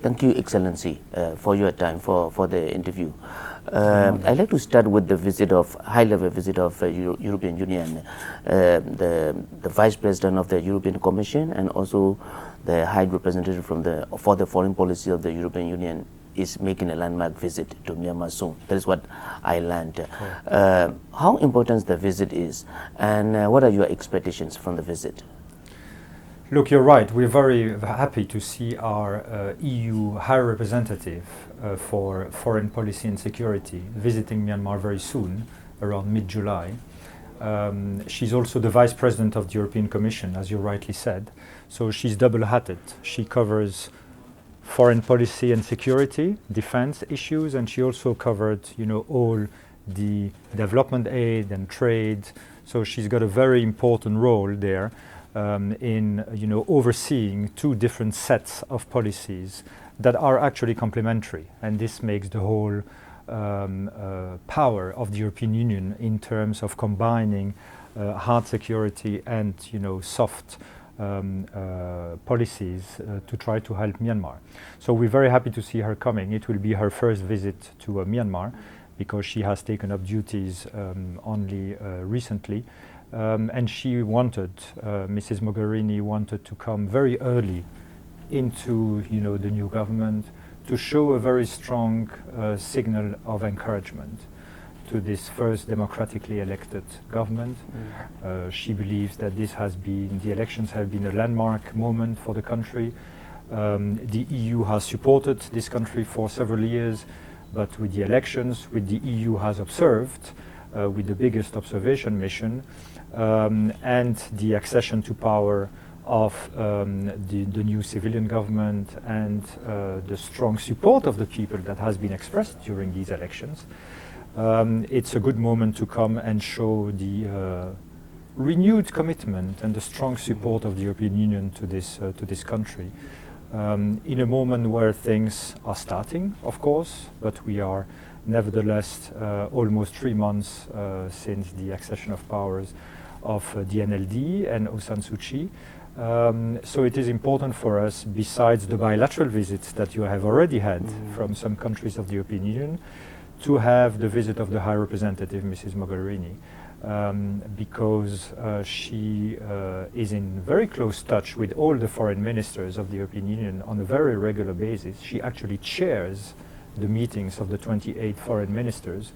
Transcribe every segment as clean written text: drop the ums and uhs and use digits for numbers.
Thank you, Excellency, for your time for the interview. I'd like to start with the visit of high-level visit of European Union, the Vice President of the European Commission, and also the High Representative for the foreign policy of the European Union is making a landmark visit to Myanmar soon. That is what I learned. How important the visit is, and what are your expectations from the visit? Look, you're right. We're very happy to see our EU High Representative for Foreign Policy and Security visiting Myanmar very soon, around mid-July. She's also the Vice President of the European Commission, as you rightly said. So she's double-hatted. She covers foreign policy and security, defense issues, and she also covered, all the development aid and trade. So she's got a very important role there. In overseeing two different sets of policies that are actually complementary, and this makes the whole power of the European Union in terms of combining hard security and soft policies to try to help Myanmar. So we're very happy to see her coming. It will be her first visit to Myanmar because she has taken up duties only recently. And she wanted, Mrs. Mogherini wanted to come very early into, the new government to show a very strong signal of encouragement to this first democratically elected government. She believes that the elections have been a landmark moment for the country. The EU has supported this country for several years, but with the elections, the EU has observed, with the biggest observation mission, and the accession to power of the new civilian government and the strong support of the people that has been expressed during these elections. It's a good moment to come and show the renewed commitment and the strong support of the European Union to this country. In a moment where things are starting, of course, but we are nevertheless almost 3 months since the accession of powers of the NLD and Aung San Suu Kyi. So it is important for us, besides the bilateral visits that you have already had from some countries of the European Union, to have the visit of the High Representative, Mrs. Mogherini, because she is in very close touch with all the foreign ministers of the European Union on a very regular basis. She actually chairs the meetings of the 28 foreign ministers,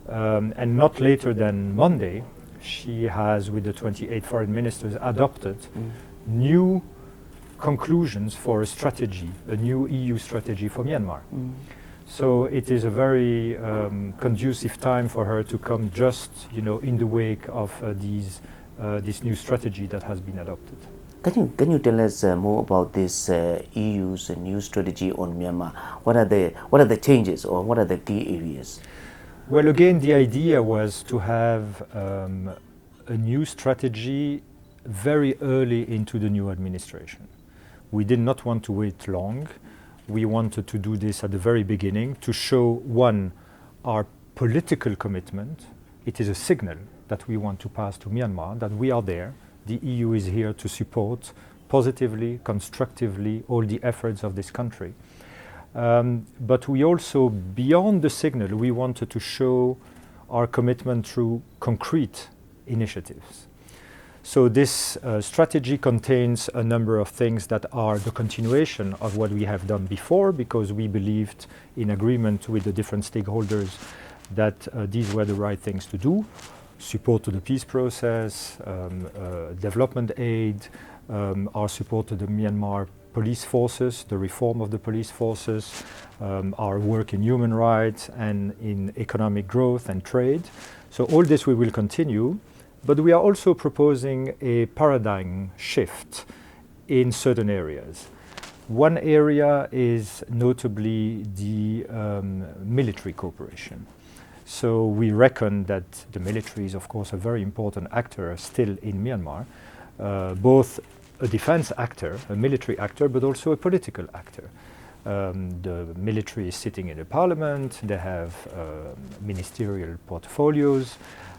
and not later than Monday, she has, with the 28 foreign ministers, adopted new conclusions for a new EU strategy for Myanmar. So it is a very conducive time for her to come just, in the wake of this new strategy that has been adopted. Can you tell us more about this EU's new strategy on Myanmar? What are the changes, or what are the key areas? Well, again, the idea was to have a new strategy very early into the new administration. We did not want to wait long. We wanted to do this at the very beginning to show, one, our political commitment. It is a signal that we want to pass to Myanmar, that we are there. The EU is here to support positively, constructively, all the efforts of this country. But we also, beyond the signal, we wanted to show our commitment through concrete initiatives. So this strategy contains a number of things that are the continuation of what we have done before, because we believed, in agreement with the different stakeholders, that these were the right things to do. Support to the peace process, development aid, our support to the Myanmar police forces, the reform of the police forces, our work in human rights and in economic growth and trade. So all this we will continue, but we are also proposing a paradigm shift in certain areas. One area is notably the military cooperation. So we reckon that the military is, of course, a very important actor still in Myanmar, both a defense actor, a military actor, but also a political actor. The military is sitting in the parliament, they have ministerial portfolios,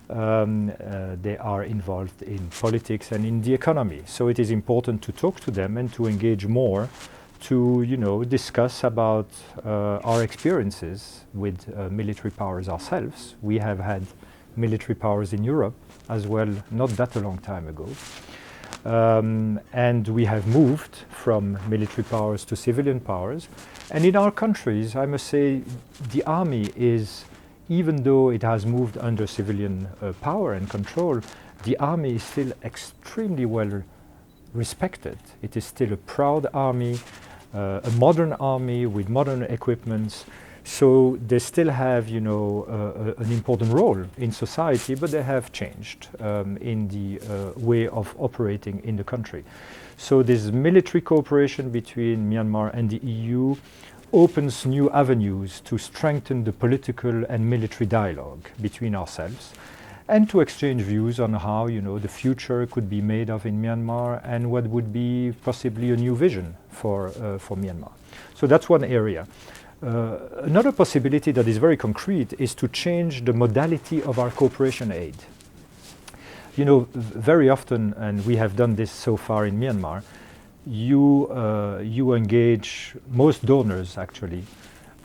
they are involved in politics and in the economy. So it is important to talk to them and to engage more to, discuss about our experiences with military powers ourselves. We have had military powers in Europe as well, not that a long time ago. And we have moved from military powers to civilian powers. And in our countries, I must say, the army is, even though it has moved under civilian power and control, the army is still extremely well respected. It is still a proud army, a modern army with modern equipments. So they still have, an important role in society, but they have changed in the way of operating in the country. So this military cooperation between Myanmar and the EU opens new avenues to strengthen the political and military dialogue between ourselves, and to exchange views on how, the future could be made of in Myanmar and what would be possibly a new vision for Myanmar. So that's one area. Another possibility that is very concrete is to change the modality of our cooperation aid. Very often, and we have done this so far in Myanmar, you engage, most donors actually,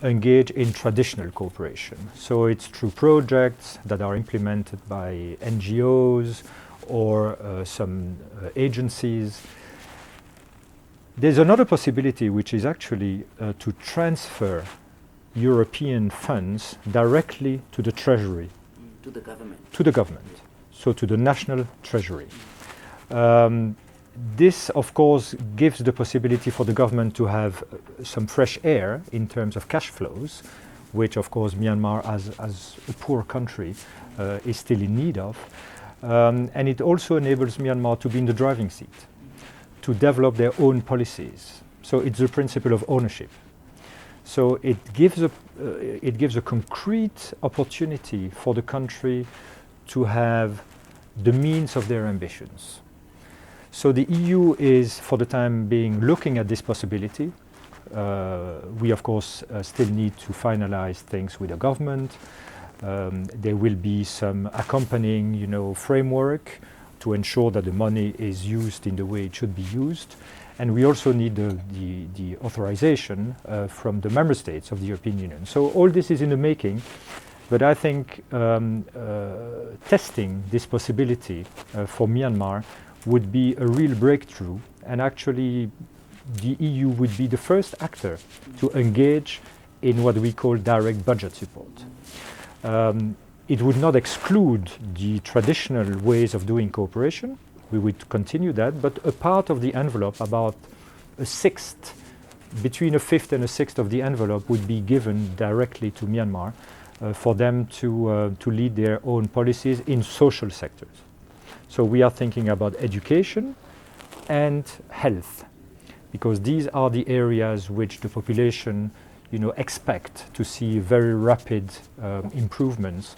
engage in traditional cooperation. So it's through projects that are implemented by NGOs or some agencies. There's another possibility, which is actually to transfer European funds directly to the treasury. To the government. To the government, so to the national treasury. This, of course, gives the possibility for the government to have some fresh air in terms of cash flows, which, of course, Myanmar, as a poor country, is still in need of. And it also enables Myanmar to be in the driving seat, to develop their own policies. So it's the principle of ownership. So it gives a concrete opportunity for the country to have the means of their ambitions. So the EU is, for the time being, looking at this possibility. We, of course, still need to finalize things with the government. There will be some accompanying, framework to ensure that the money is used in the way it should be used. And we also need the authorization from the member states of the European Union. So all this is in the making, but I think testing this possibility for Myanmar would be a real breakthrough, and actually the EU would be the first actor to engage in what we call direct budget support. It would not exclude the traditional ways of doing cooperation. We would continue that, but a part of the envelope, about a sixth, between a fifth and a sixth of the envelope, would be given directly to Myanmar for them to lead their own policies in social sectors. So we are thinking about education and health, because these are the areas which the population expect to see very rapid improvements,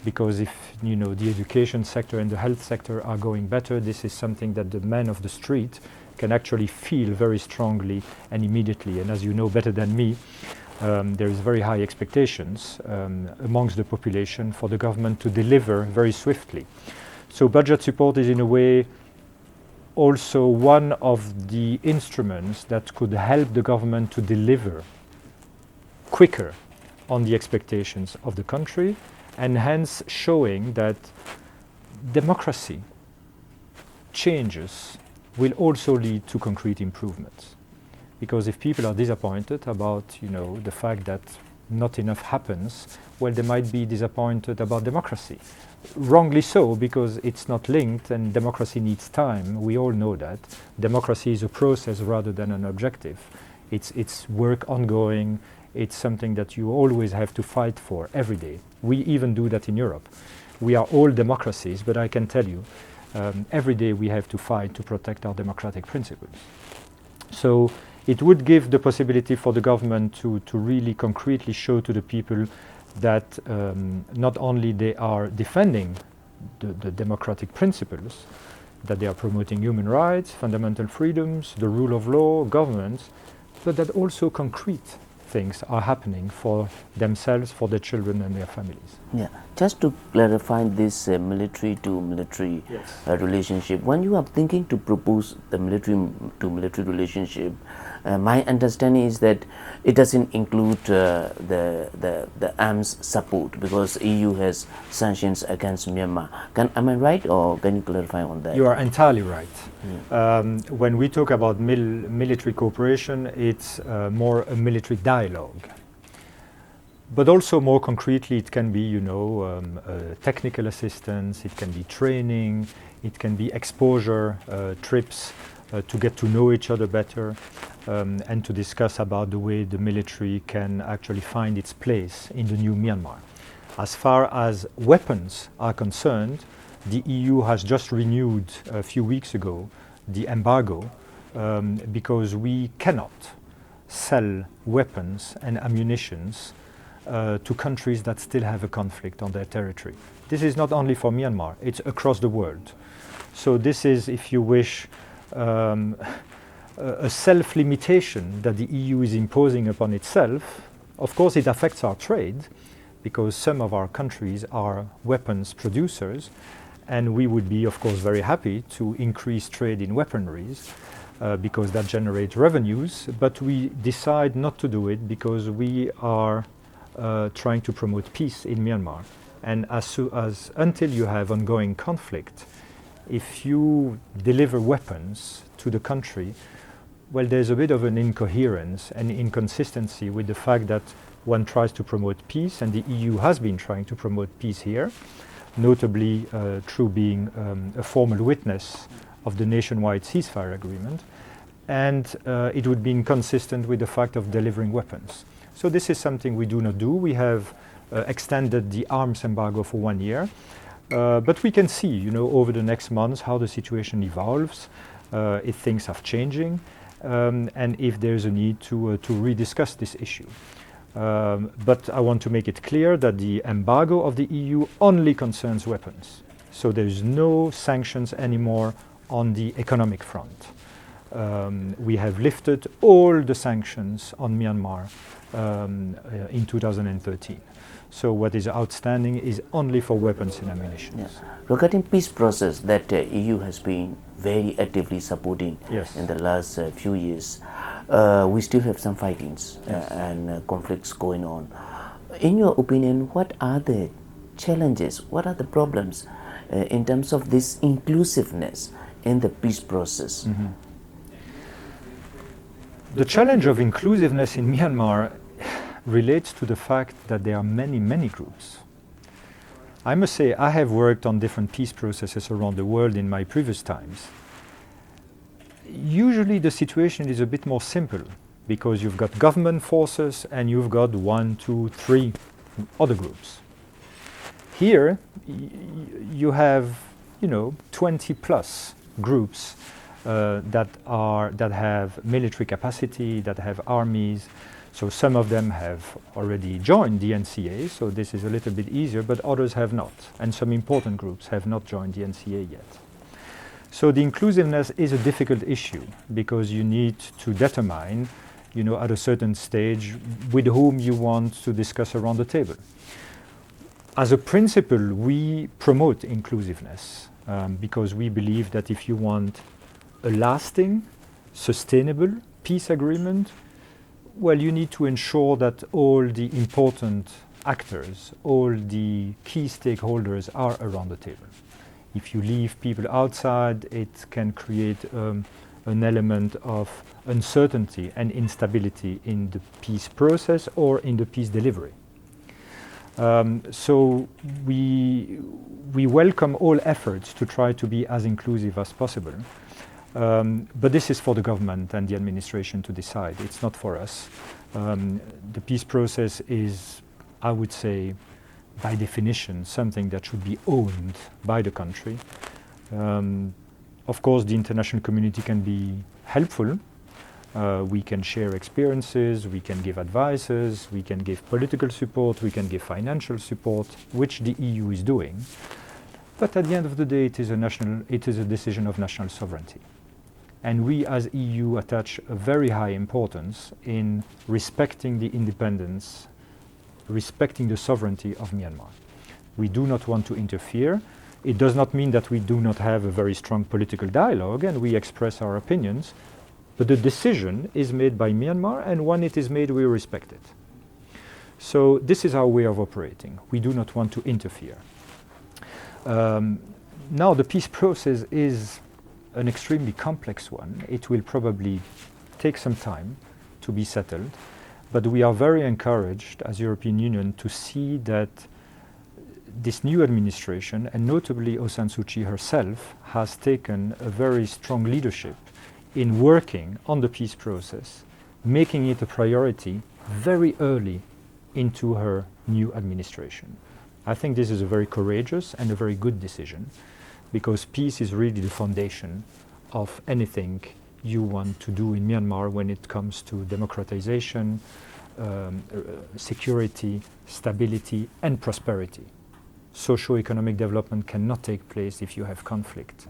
because if the education sector and the health sector are going better, this is something that the man of the street can actually feel very strongly and immediately. And as you know better than me, there is very high expectations amongst the population for the government to deliver very swiftly. So budget support is in a way also one of the instruments that could help the government to deliver quicker on the expectations of the country, and hence showing that democracy changes will also lead to concrete improvements. Because if people are disappointed about the fact that not enough happens, well, they might be disappointed about democracy. Wrongly so, because it's not linked, and democracy needs time. We all know that. Democracy is a process rather than an objective. It's work ongoing. It's something that you always have to fight for every day. We even do that in Europe. We are all democracies, but I can tell you, every day we have to fight to protect our democratic principles. So it would give the possibility for the government to really concretely show to the people that not only they are defending the democratic principles, that they are promoting human rights, fundamental freedoms, the rule of law, governance, but that also concrete things are happening for themselves, for their children and their families. Yeah, just to clarify this military to military relationship, when you are thinking to propose the military to military relationship, My understanding is that it doesn't include the arms support because EU has sanctions against Myanmar. Am I right, or can you clarify on that? You are entirely right. When we talk about military cooperation, it's more a military dialogue. But also more concretely, it can be, technical assistance, it can be training, it can be exposure trips to get to know each other better and to discuss about the way the military can actually find its place in the new Myanmar. As far as weapons are concerned, the EU has just renewed a few weeks ago the embargo because we cannot sell weapons and ammunitions to countries that still have a conflict on their territory. This is not only for Myanmar, it's across the world. So this is, if you wish, a self-limitation that the EU is imposing upon itself. Of course, it affects our trade because some of our countries are weapons producers, and we would be, of course, very happy to increase trade in weaponries because that generates revenues, but we decide not to do it because we are trying to promote peace in Myanmar. And until you have ongoing conflict, if you deliver weapons to the country, well, there's a bit of an incoherence and inconsistency with the fact that one tries to promote peace, and the EU has been trying to promote peace here, notably through being a formal witness of the nationwide ceasefire agreement, and it would be inconsistent with the fact of delivering weapons. So this is something we do not do. We have extended the arms embargo for 1 year, but we can see, over the next months how the situation evolves, if things are changing, and if there's a need to rediscuss this issue. But I want to make it clear that the embargo of the EU only concerns weapons. So there is no sanctions anymore on the economic front. We have lifted all the sanctions on Myanmar in 2013. So what is outstanding is only for weapons and ammunition. Yes. Regarding peace process that EU has been very actively supporting in the last few years, we still have some fightings and conflicts going on. In your opinion, what are the challenges, what are the problems in terms of this inclusiveness in the peace process? Mm-hmm. The challenge of inclusiveness in Myanmar relates to the fact that there are many, many groups. I must say, I have worked on different peace processes around the world in my previous times. Usually the situation is a bit more simple because you've got government forces and you've got 1, 2, 3 other groups. Here you have 20 plus groups that have military capacity, that have armies. So some of them have already joined the NCA, so this is a little bit easier, but others have not. And some important groups have not joined the NCA yet. So the inclusiveness is a difficult issue because you need to determine, at a certain stage with whom you want to discuss around the table. As a principle, we promote inclusiveness because we believe that if you want a lasting, sustainable peace agreement, well, you need to ensure that all the important actors, all the key stakeholders are around the table. If you leave people outside, it can create an element of uncertainty and instability in the peace process or in the peace delivery. So we welcome all efforts to try to be as inclusive as possible. But this is for the government and the administration to decide. It's not for us. The peace process is, I would say, by definition, something that should be owned by the country. Of course, the international community can be helpful. We can share experiences, we can give advices, we can give political support, we can give financial support, which the EU is doing. But at the end of the day, it is a decision of national sovereignty. And we as EU attach a very high importance in respecting the independence, respecting the sovereignty of Myanmar. We do not want to interfere. It does not mean that we do not have a very strong political dialogue and we express our opinions, But the decision is made by Myanmar, and when it is made, we respect it. So this is our way of operating. We do not want to interfere. Now the peace process is an extremely complex one. It will probably take some time to be settled, but we are very encouraged as European Union to see that this new administration, and notably Aung San Suu Kyi herself, has taken a very strong leadership in working on the peace process, making it a priority very early into her new administration. I think this is a very courageous and a very good decision, because peace is really the foundation of anything you want to do in Myanmar when it comes to democratization, security, stability, and prosperity. Socio-economic development cannot take place if you have conflict.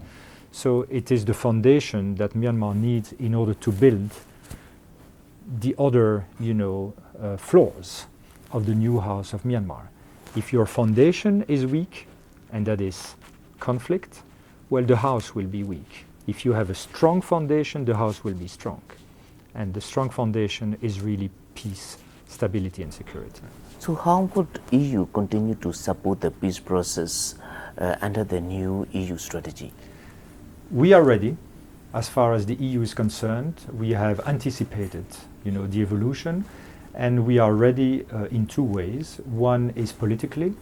So it is the foundation that Myanmar needs in order to build the other, floors of the new house of Myanmar. If your foundation is weak, and that is conflict, well, the house will be weak. If you have a strong foundation, the house will be strong. And the strong foundation is really peace, stability, and security. So how would EU continue to support the peace process under the new EU strategy? We are ready. As far as the EU is concerned, we have anticipated, the evolution, and we are ready in two ways. One is politically.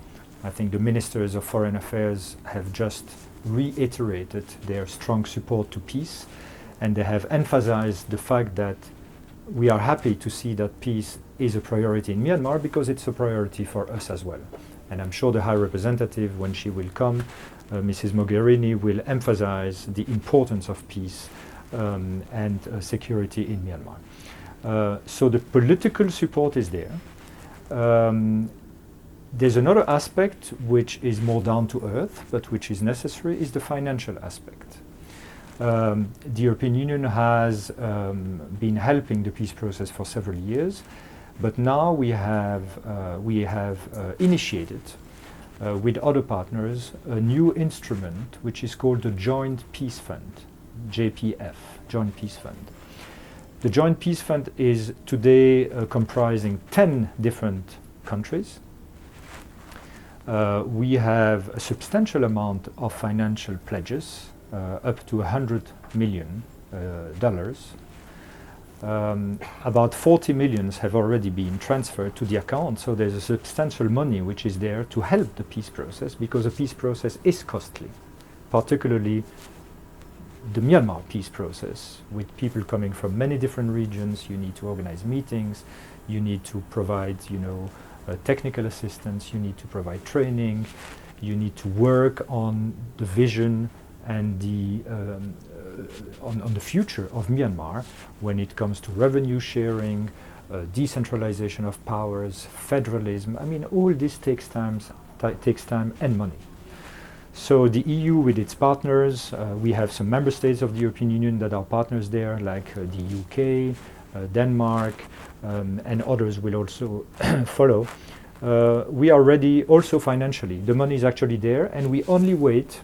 I think the ministers of foreign affairs have just reiterated their strong support to peace, and they have emphasized the fact that we are happy to see that peace is a priority in Myanmar, because it's a priority for us as well. And I'm sure the High Representative, when she will come, Mrs. Mogherini, will emphasize the importance of peace and security in Myanmar. So the political support is there. There's another aspect which is more down to earth, but which is necessary, is the financial aspect. The European Union has been helping the peace process for several years, but now we have initiated with other partners a new instrument which is called the Joint Peace Fund, JPF, Joint Peace Fund. The Joint Peace Fund is today comprising 10 different countries. We have a substantial amount of financial pledges, up to $100 million. About 40 millions have already been transferred to the account, so there's a substantial money which is there to help the peace process, because the peace process is costly, particularly the Myanmar peace process, with people coming from many different regions. You need to organize meetings, you need to provide, technical assistance, you need to provide training, you need to work on the vision and on the future of Myanmar when it comes to revenue sharing, decentralization of powers, federalism. I mean, all this takes time and money. So the EU with its partners, we have some member states of the European Union that are partners there, like the UK, Denmark, and others will also follow. We are ready also financially. The money is actually there, and we only wait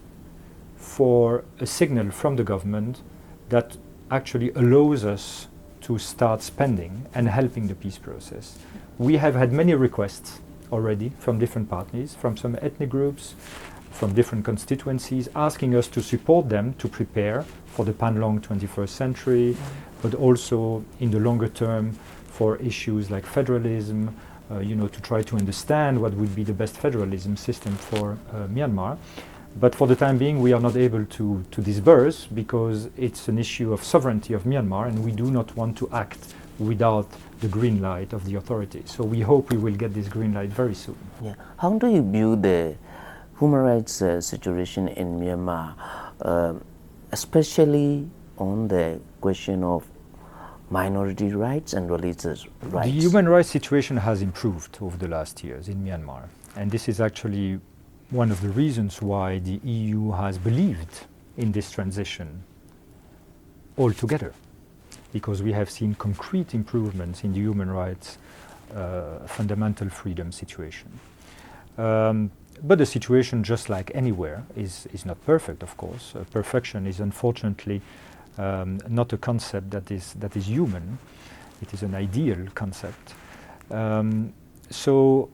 for a signal from the government that actually allows us to start spending and helping the peace process. We have had many requests already from different parties, from some ethnic groups, from different constituencies, asking us to support them to prepare for the Pan-Long 21st century, but also in the longer term for issues like federalism, to try to understand what would be the best federalism system for Myanmar. But for the time being, we are not able to disburse, because it's an issue of sovereignty of Myanmar, and we do not want to act without the green light of the authorities. So we hope we will get this green light very soon. Yeah. How do you view the human rights situation in Myanmar, especially on the question of minority rights and religious rights? The human rights situation has improved over the last years in Myanmar, and this is actually one of the reasons why the EU has believed in this transition altogether, because we have seen concrete improvements in the human rights, fundamental freedom situation. But the situation, just like anywhere, is not perfect, of course. Perfection is unfortunately not a concept that is human. It is an ideal concept. So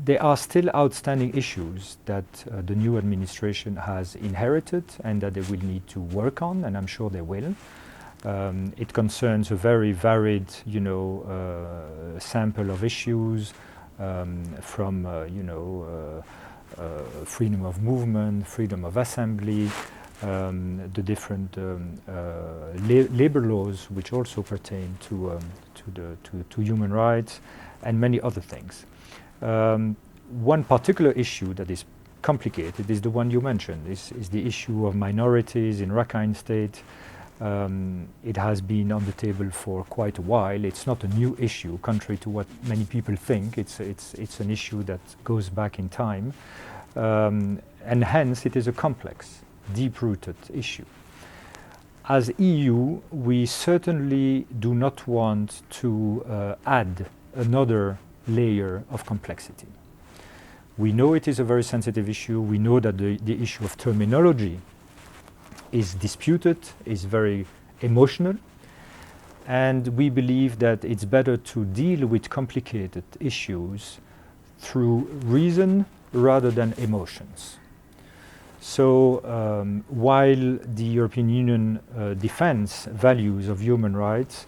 there are still outstanding issues that the new administration has inherited and that they will need to work on, and I'm sure they will. It concerns a very varied, sample of issues, from, freedom of movement, freedom of assembly, the different labor laws, which also pertain to human rights, and many other things. One particular issue that is complicated is the one you mentioned, is the issue of minorities in Rakhine State. It has been on the table for quite a while. It's not a new issue, contrary to what many people think. It's an issue that goes back in time, and hence it is a complex, deep-rooted issue. As EU, we certainly do not want to add another layer of complexity. We know it is a very sensitive issue. We know that the issue of terminology is disputed, is very emotional, and we believe that it's better to deal with complicated issues through reason rather than emotions. So while the European Union defends values of human rights,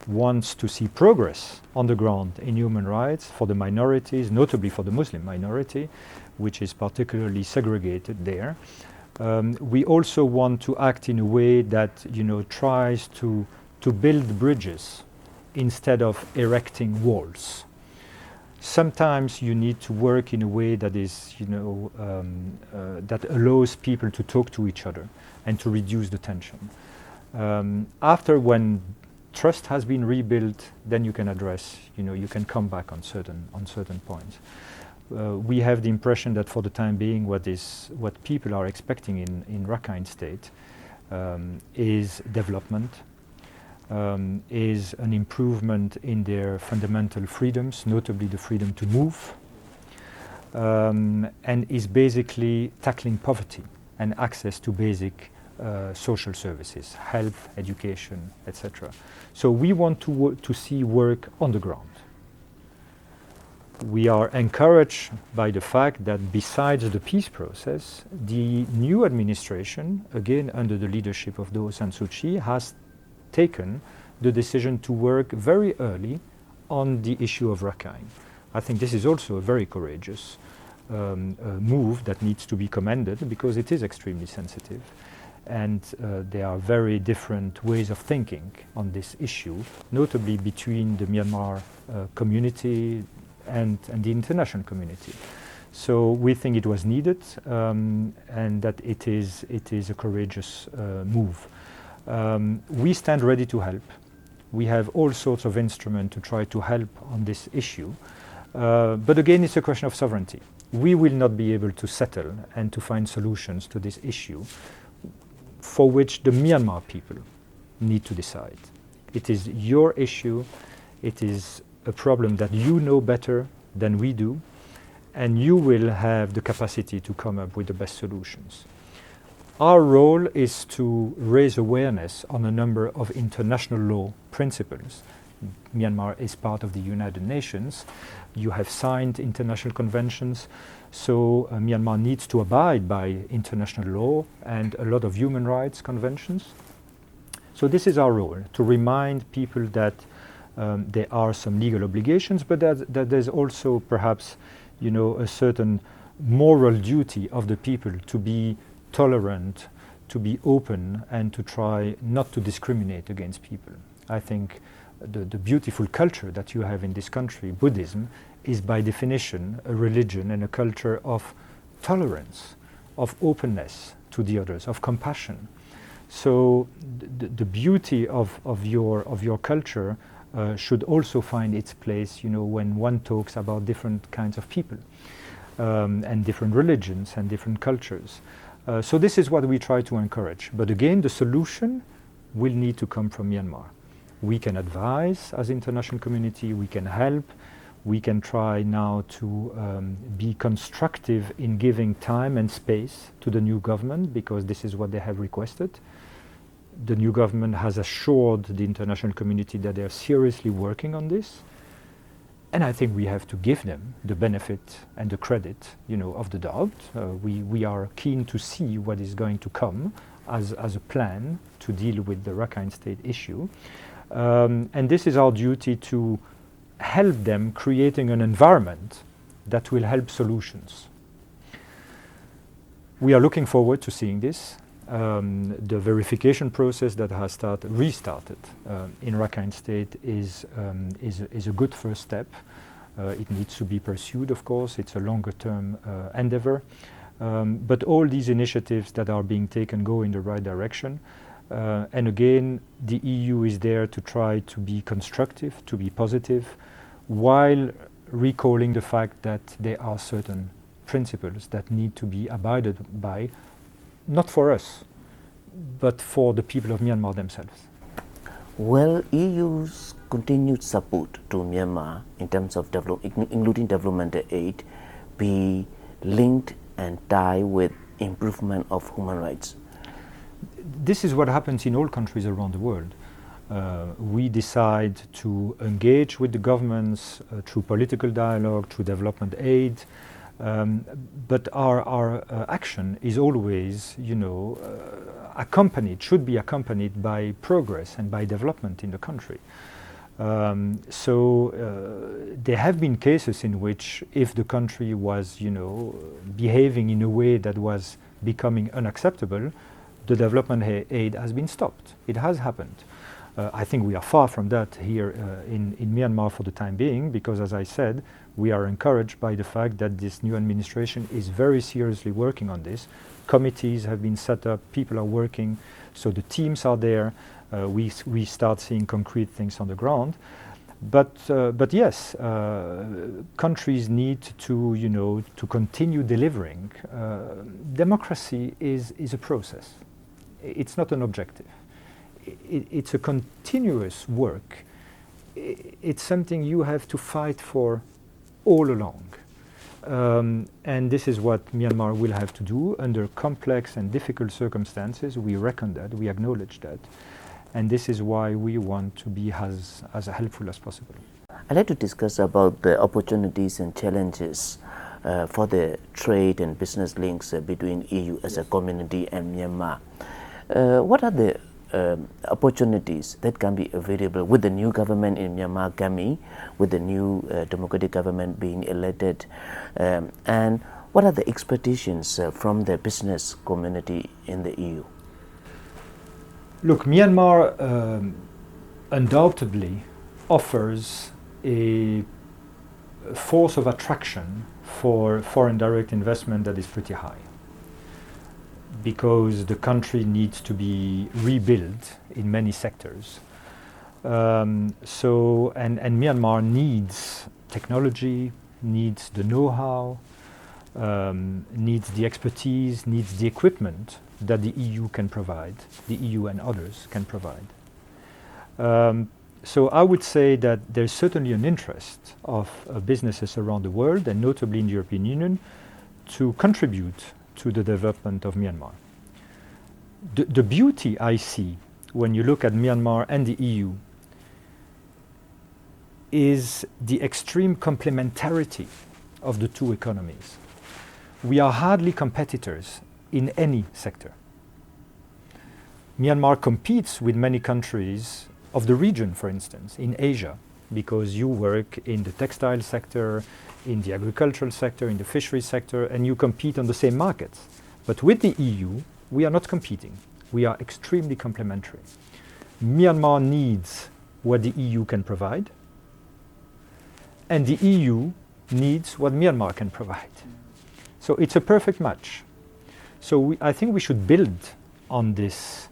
wants to see progress on the ground in human rights for the minorities, notably for the Muslim minority, which is particularly segregated there. We also want to act in a way that tries to build bridges instead of erecting walls. Sometimes you need to work in a way that is, that allows people to talk to each other and to reduce the tension. After, when trust has been rebuilt, then you can address, you can come back on certain points. We have the impression that for the time being, what people are expecting in Rakhine State is development, is an improvement in their fundamental freedoms, notably the freedom to move, and is basically tackling poverty and access to basic social services, health, education, etc. So we want to see work on the ground. We are encouraged by the fact that besides the peace process, the new administration, again under the leadership of Aung San Suu Kyi, has taken the decision to work very early on the issue of Rakhine. I think this is also a very courageous move that needs to be commended, because it is extremely sensitive. And there are very different ways of thinking on this issue, notably between the Myanmar community and the international community. So we think it was needed, and that it is a courageous move. We stand ready to help. We have all sorts of instruments to try to help on this issue. But again, it's a question of sovereignty. We will not be able to settle and to find solutions to this issue, for which the Myanmar people need to decide. It is your issue. It is a problem that you know better than we do, and you will have the capacity to come up with the best solutions. Our role is to raise awareness on a number of international law principles. Myanmar is part of the United Nations. You have signed international conventions, so Myanmar needs to abide by international law and a lot of human rights conventions. So this is our role, to remind people that there are some legal obligations, but that there's also perhaps, a certain moral duty of the people to be tolerant, to be open, and to try not to discriminate against people. I think the beautiful culture that you have in this country, Buddhism, is by definition a religion and a culture of tolerance, of openness to the others, of compassion. So the beauty of your culture should also find its place, when one talks about different kinds of people and different religions and different cultures. So this is what we try to encourage. But again, the solution will need to come from Myanmar. We can advise as international community, we can help, we can try now to be constructive in giving time and space to the new government, because this is what they have requested. The new government has assured the international community that they are seriously working on this. And I think we have to give them the benefit and the credit, of the doubt. We are keen to see what is going to come as a plan to deal with the Rakhine State issue. And this is our duty to help them creating an environment that will help solutions. We are looking forward to seeing this. The verification process that has restarted in Rakhine State is a good first step. It needs to be pursued, of course. It's a longer-term endeavor. But all these initiatives that are being taken go in the right direction. And again, the EU is there to try to be constructive, to be positive, while recalling the fact that there are certain principles that need to be abided by, not for us, but for the people of Myanmar themselves. Will EU's continued support to Myanmar in terms of including development aid, be linked and tied with improvement of human rights? This is what happens in all countries around the world. We decide to engage with the governments through political dialogue, through development aid, but our action is always, should be accompanied by progress and by development in the country. There have been cases in which, if the country was, behaving in a way that was becoming unacceptable, the development aid has been stopped. It has happened. I think we are far from that here in Myanmar for the time being, because, as I said, we are encouraged by the fact that this new administration is very seriously working on this. Committees have been set up, people are working, so the teams are there. We start seeing concrete things on the ground. But yes, countries need to continue delivering. Democracy is a process. It's not an objective. It's a continuous work. It's something you have to fight for all along. And this is what Myanmar will have to do under complex and difficult circumstances. We reckon that, we acknowledge that. And this is why we want to be as helpful as possible. I'd like to discuss about the opportunities and challenges for the trade and business links between EU as a community and Myanmar. What are the opportunities that can be available with the new government in Myanmar coming, with the new democratic government being elected, and what are the expectations from the business community in the EU? Look, Myanmar undoubtedly offers a force of attraction for foreign direct investment that is pretty high, because the country needs to be rebuilt in many sectors. And Myanmar needs technology, needs the know-how, needs the expertise, needs the equipment that the EU can provide, the EU and others can provide. So I would say that there's certainly an interest of businesses around the world, and notably in the European Union, to contribute to the development of Myanmar. The beauty I see when you look at Myanmar and the EU is the extreme complementarity of the two economies. We are hardly competitors in any sector. Myanmar competes with many countries of the region, for instance, in Asia, because you work in the textile sector, in the agricultural sector, in the fishery sector, and you compete on the same markets. But with the EU, we are not competing. We are extremely complementary. Myanmar needs what the EU can provide, and the EU needs what Myanmar can provide. So it's a perfect match. So I think we should build on this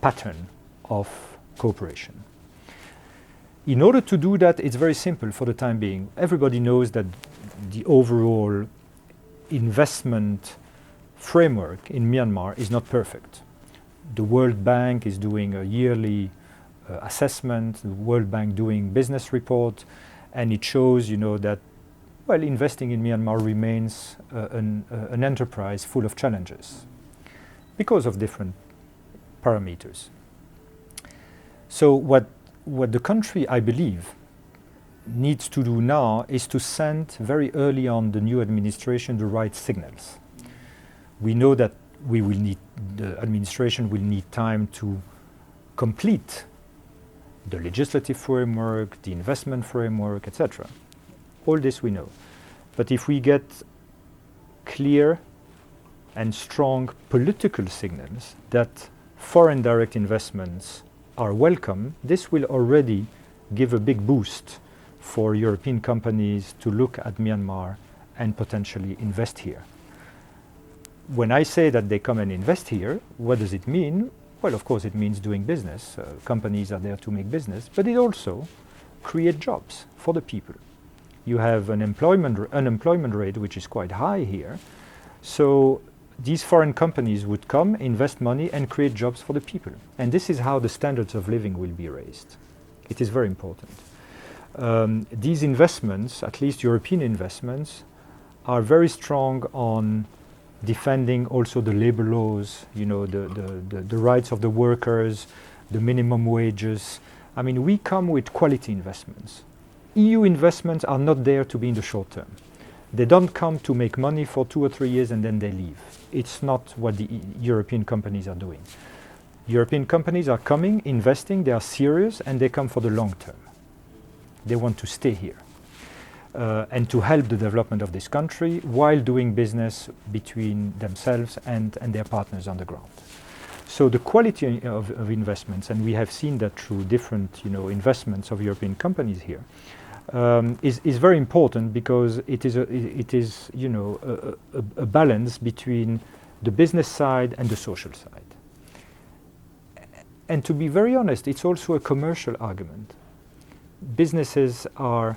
pattern of cooperation. In order to do that, it's very simple for the time being. Everybody knows that the overall investment framework in Myanmar is not perfect. The World Bank is doing a yearly assessment, the World Bank doing business report, and it shows, that investing in Myanmar remains an enterprise full of challenges because of different parameters. So what the country, I believe, needs to do now is to send very early on the new administration the right signals. We know that the administration will need time to complete the legislative framework, the investment framework, etc. All this we know. But if we get clear and strong political signals that foreign direct investments are welcome, this will already give a big boost for European companies to look at Myanmar and potentially invest here. When I say that they come and invest here, what does it mean? Well, of course, it means doing business. Companies are there to make business, but it also creates jobs for the people. You have an unemployment rate which is quite high here. So these foreign companies would come, invest money, and create jobs for the people. And this is how the standards of living will be raised. It is very important. These investments, at least European investments, are very strong on defending also the labor laws, you know, the rights of the workers, the minimum wages. I mean, we come with quality investments. EU investments are not there to be in the short term. They don't come to make money for 2 or 3 years and then they leave. It's not what the European companies are doing. European companies are coming, investing, they are serious, and they come for the long term. They want to stay here and to help the development of this country while doing business between themselves and their partners on the ground. So the quality of investments, and we have seen that through different, you know, investments of European companies here, is very important because it is you know, a balance between the business side and the social side. And to be very honest, it's also a commercial argument. Businesses are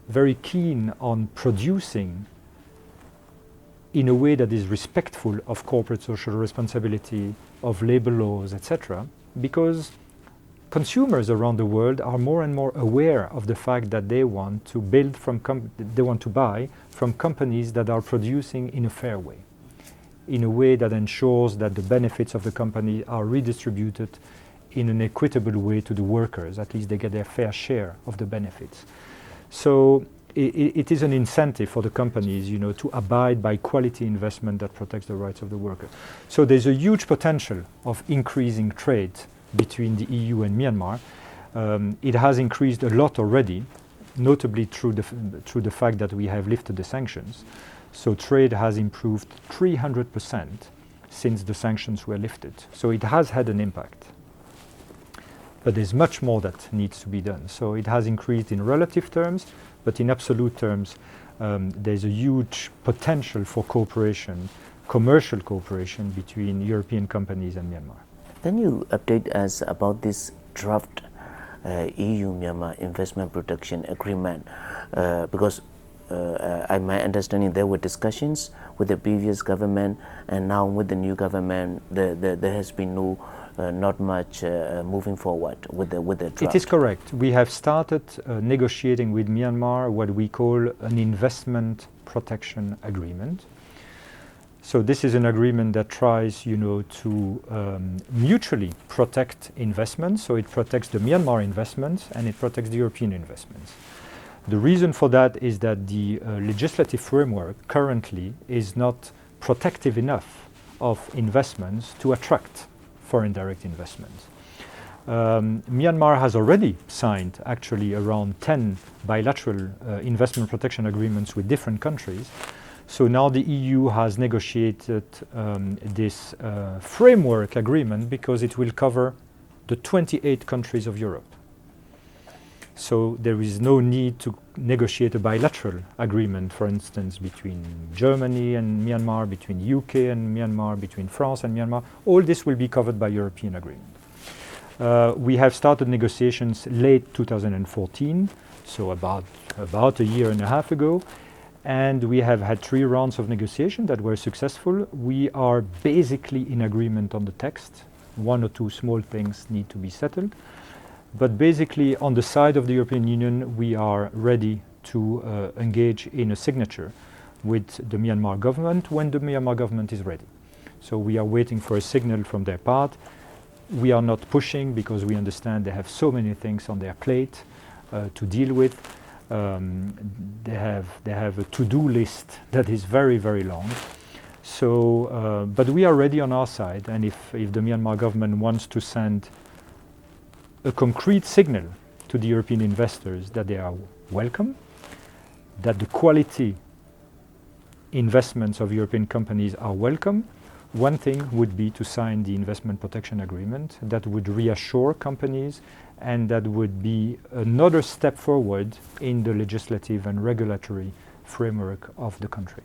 very keen on producing in a way that is respectful of corporate social responsibility, of labor laws, etc., because consumers around the world are more and more aware of the fact that they want to buy from companies that are producing in a fair way, in a way that ensures that the benefits of the company are redistributed in an equitable way to the workers. At least they get their fair share of the benefits. So it is an incentive for the companies, you know, to abide by quality investment that protects the rights of the worker. So there's a huge potential of increasing trade between the EU and Myanmar. It has increased a lot already, notably through the fact that we have lifted the sanctions. So trade has improved 300% since the sanctions were lifted. So it has had an impact. But there's much more that needs to be done. So it has increased in relative terms, but in absolute terms, there's a huge potential for cooperation, commercial cooperation between European companies and Myanmar. Can you update us about this draft EU-Myanmar Investment Protection Agreement? Because my understanding there were discussions with the previous government, and now with the new government, there has been not much moving forward with the draft. It is correct. We have started negotiating with Myanmar what we call an investment protection agreement. So this is an agreement that tries, you know, to mutually protect investments. So it protects the Myanmar investments and it protects the European investments. The reason for that is that the legislative framework currently is not protective enough of investments to attract foreign direct investments. Myanmar has already signed actually around 10 bilateral investment protection agreements with different countries. So now the EU has negotiated this framework agreement because it will cover the 28 countries of Europe. So there is no need to negotiate a bilateral agreement, for instance, between Germany and Myanmar, between UK and Myanmar, between France and Myanmar. All this will be covered by European agreement. We have started negotiations late 2014, so about a year and a half ago, and we have had 3 rounds of negotiation that were successful. We are basically in agreement on the text. 1 or 2 small things need to be settled. But basically, on the side of the European Union, we are ready to engage in a signature with the Myanmar government when the Myanmar government is ready. So we are waiting for a signal from their part. we are not pushing because we understand they have so many things on their plate to deal with. They have a to-do list that is very, very long. So, but we are ready on our side, and if the Myanmar government wants to send a concrete signal to the European investors that they are welcome, that the quality investments of European companies are welcome, one thing would be to sign the investment protection agreement. That would reassure companies, and that would be another step forward in the legislative and regulatory framework of the country.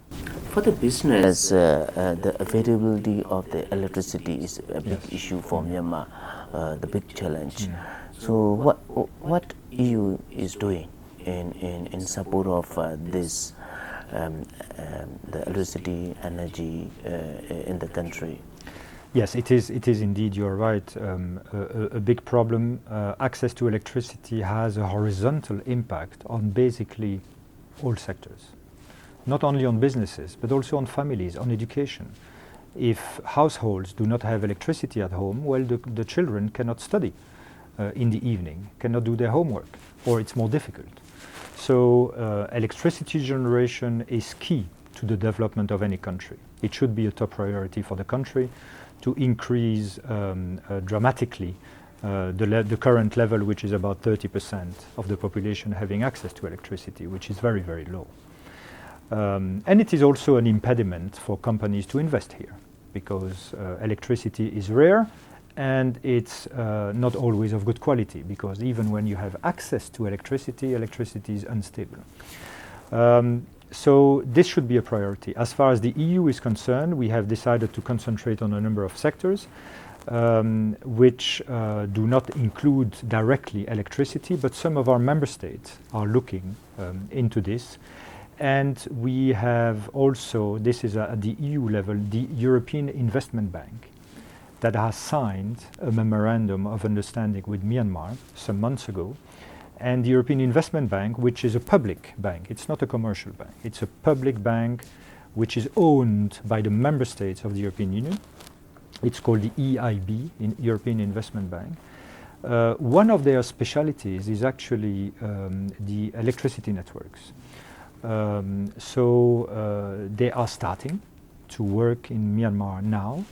For the business, the availability of the electricity is a big issue for Myanmar, the big challenge. So what EU is doing in support of this, the electricity energy in the country? Yes, it is indeed, you're right, a big problem. Access to electricity has a horizontal impact on basically all sectors. Not only on businesses, but also on families, on education. If households do not have electricity at home, well, the children cannot study in the evening, cannot do their homework, or it's more difficult. So electricity generation is key to the development of any country. It should be a top priority for the country to increase dramatically the current level, which is about 30% of the population having access to electricity, which is very, very low. And it is also an impediment for companies to invest here, because electricity is rare and it's not always of good quality, because even when you have access to electricity, electricity is unstable. So this should be a priority. As far as the EU is concerned, we have decided to concentrate on a number of sectors which do not include directly electricity, but some of our member states are looking into this. And we have also, this is at the EU level, the European Investment Bank that has signed a memorandum of understanding with Myanmar some months ago. And the European Investment Bank, which is a public bank, it's not a commercial bank, it's a public bank which is owned by the member states of the European Union. It's called the EIB, European Investment Bank. One of their specialities is actually the electricity networks. So they are starting to work in Myanmar now,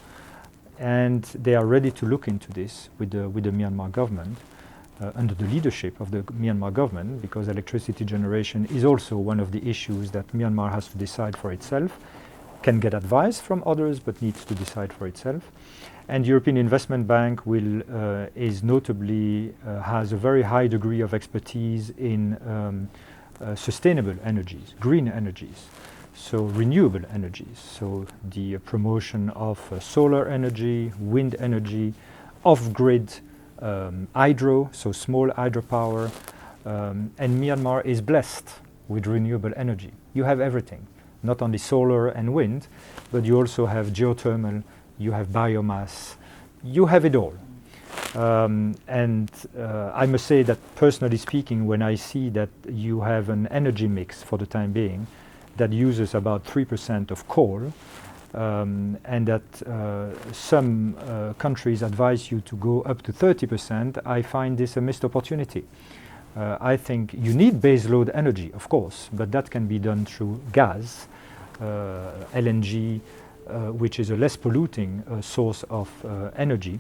and they are ready to look into this with the Myanmar government under the leadership of the Myanmar government, because electricity generation is also one of the issues that Myanmar has to decide for itself, can get advice from others but needs to decide for itself. And European Investment Bank is notably has a very high degree of expertise in sustainable energies, green energies, so renewable energies, so the promotion of solar energy, wind energy, off-grid hydro, so small hydropower, and Myanmar is blessed with renewable energy. You have everything, not only solar and wind, but you also have geothermal, you have biomass, you have it all. And I must say that personally speaking, when I see that you have an energy mix for the time being that uses about 3% of coal, and that some countries advise you to go up to 30%, I find this a missed opportunity. I think you need baseload energy, of course, but that can be done through gas, LNG, which is a less polluting source of energy.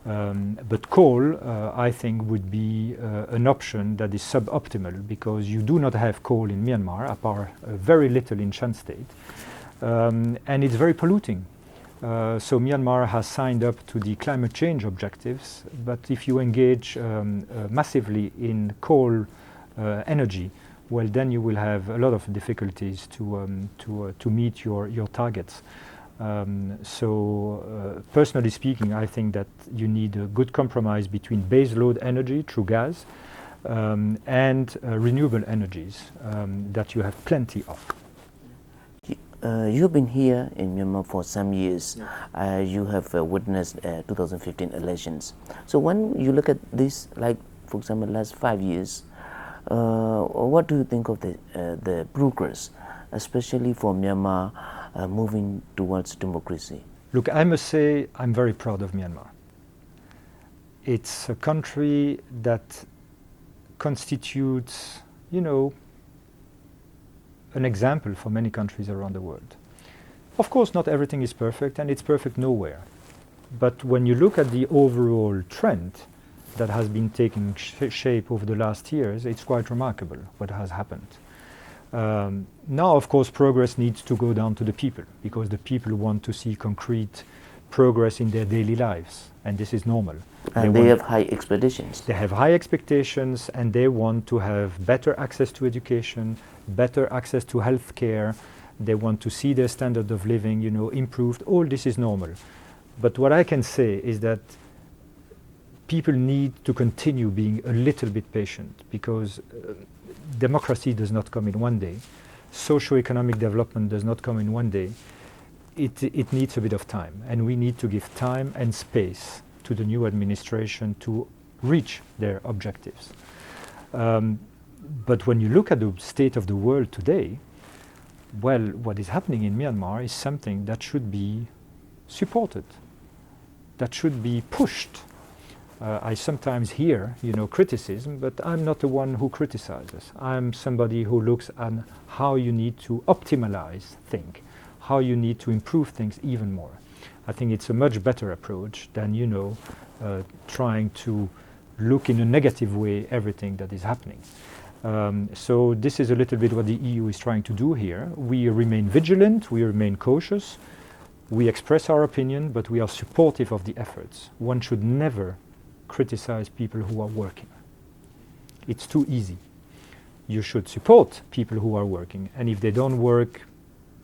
But coal, I think, would be an option that is suboptimal, because you do not have coal in Myanmar, apart very little in Shan State, and it's very polluting. So Myanmar has signed up to the climate change objectives, but if you engage massively in coal energy, well, then you will have a lot of difficulties to meet your targets. So personally speaking, I think that you need a good compromise between baseload energy through gas and renewable energies that you have plenty of. You've been here in Myanmar for some years. You have witnessed 2015 elections. So when you look at this, like for example, last 5 years, what do you think of the progress, especially for Myanmar moving towards democracy? Look, I must say I'm very proud of Myanmar. it's a country that constitutes, an example for many countries around the world. Of course, not everything is perfect, and it's perfect nowhere. But when you look at the overall trend that has been taking shape over the last years, it's quite remarkable what has happened. Now, of course, progress needs to go down to the people, because the people want to see concrete progress in their daily lives, and this is normal. And they have high expectations. They have high expectations, and they want to have better access to education, better access to health care. They want to see their standard of living, improved. All this is normal. But what I can say is that people need to continue being a little bit patient, because democracy does not come in one day. Socio-economic development does not come in one day. It needs a bit of time, and we need to give time and space to the new administration to reach their objectives. But when you look at the state of the world today, well, what is happening in Myanmar is something that should be supported, that should be pushed. I sometimes hear, criticism, but I'm not the one who criticizes. I'm somebody who looks at how you need to optimize things, how you need to improve things even more. I think it's a much better approach than, trying to look in a negative way everything that is happening. So this is a little bit what the EU is trying to do here. We remain vigilant, we remain cautious, we express our opinion, but we are supportive of the efforts. One should never criticize people who are working. It's too easy. You should support people who are working, and if they don't work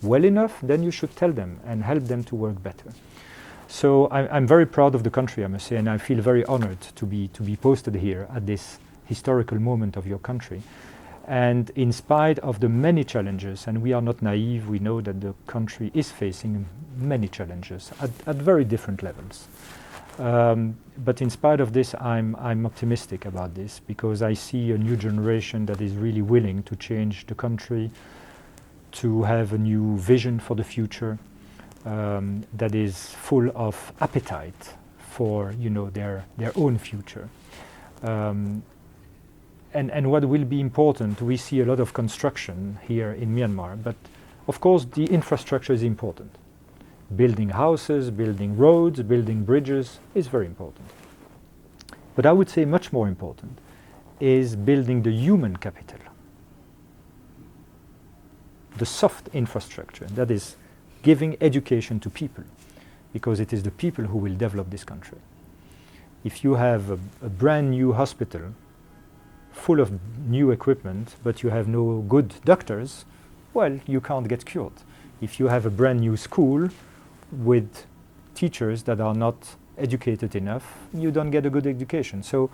well enough, then you should tell them and help them to work better. So I'm very proud of the country, I must say, and I feel very honored to be posted here at this historical moment of your country. And in spite of the many challenges, and we are not naive, we know that the country is facing many challenges at very different levels. But in spite of this, I'm optimistic about this, because I see a new generation that is really willing to change the country, to have a new vision for the future, that is full of appetite for their own future. And what will be important, we see a lot of construction here in Myanmar, but of course the infrastructure is important. Building houses, building roads, building bridges is very important. But I would say much more important is building the human capital, the soft infrastructure, that is giving education to people, because it is the people who will develop this country. If you have a brand new hospital full of new equipment, but you have no good doctors, well, you can't get cured. If you have a brand new school with teachers that are not educated enough, you don't get a good education. So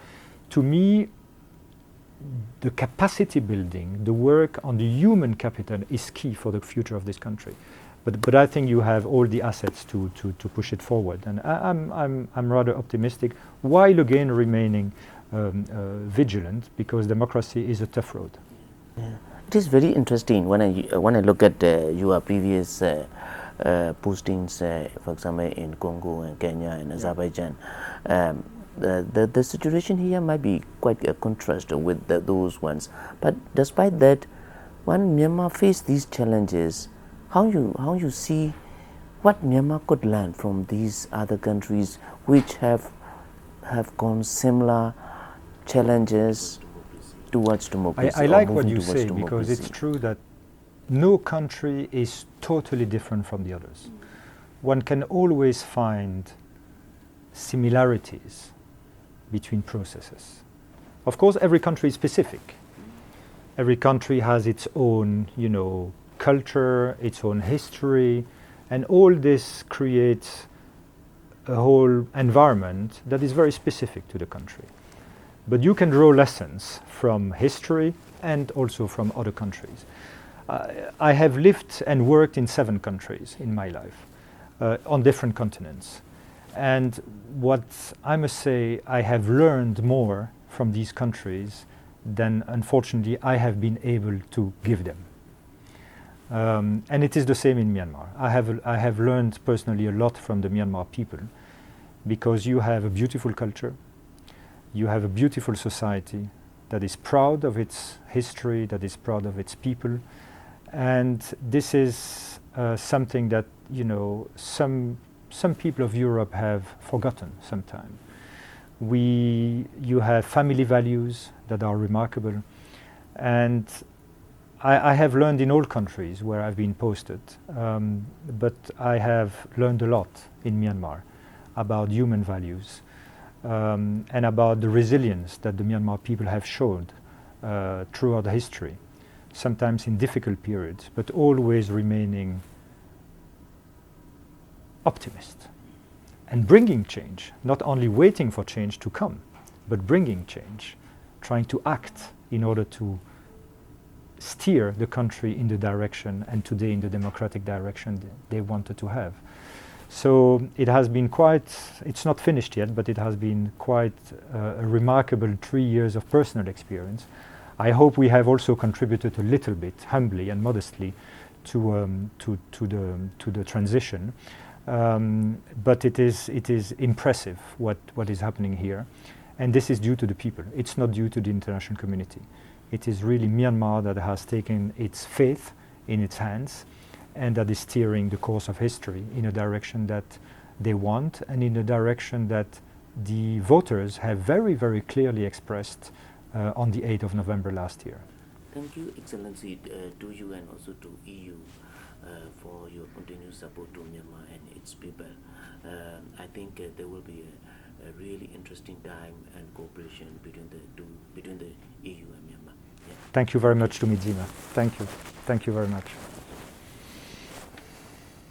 to me, the capacity building, the work on the human capital is key for the future of this country. But I think you have all the assets to push it forward. And I'm rather optimistic, while again remaining vigilant, because democracy is a tough road. Yeah. It is very interesting when I look at your previous postings, for example, in Congo and Kenya and Azerbaijan. The situation here might be quite a contrast with those ones. But despite that, when Myanmar faces these challenges, how you see what Myanmar could learn from these other countries which have gone similar challenges towards democracy? I like what you say, because it's true that no country is totally different from the others. One can always find similarities between processes. Of course, every country is specific. Every country has its own, culture, its own history, and all this creates a whole environment that is very specific to the country. But you can draw lessons from history and also from other countries. I have lived and worked in 7 countries in my life, on different continents. And what I must say, I have learned more from these countries than, unfortunately, I have been able to give them. And it is the same in Myanmar. I have learned personally a lot from the Myanmar people, because you have a beautiful culture, You have a beautiful society that is proud of its history, that is proud of its people, and this is something that, you know, some people of Europe have forgotten sometime. You have family values that are remarkable, and I have learned in all countries where I've been posted, but I have learned a lot in Myanmar about human values and about the resilience that the Myanmar people have shown throughout the history, sometimes in difficult periods, but always remaining optimist and bringing change, not only waiting for change to come, but bringing change, trying to act in order to steer the country in the direction, and today in the democratic direction they wanted to have. So it has been quite, it's not finished yet, but it has been quite a remarkable 3 years of personal experience. I hope we have also contributed a little bit, humbly and modestly, to the transition. But it is impressive what is happening here, and this is due to the people. It's not due to the international community. It is really Myanmar that has taken its faith in its hands and that is steering the course of history in a direction that they want and in a direction that the voters have very, very clearly expressed on the 8th of November last year. Thank you, Excellency, to you and also to EU for your continued support to Myanmar and its people. I think there will be a really interesting time and cooperation between the EU and Myanmar. Yeah. Thank you very much, Tumijima. Thank you. Thank you very much.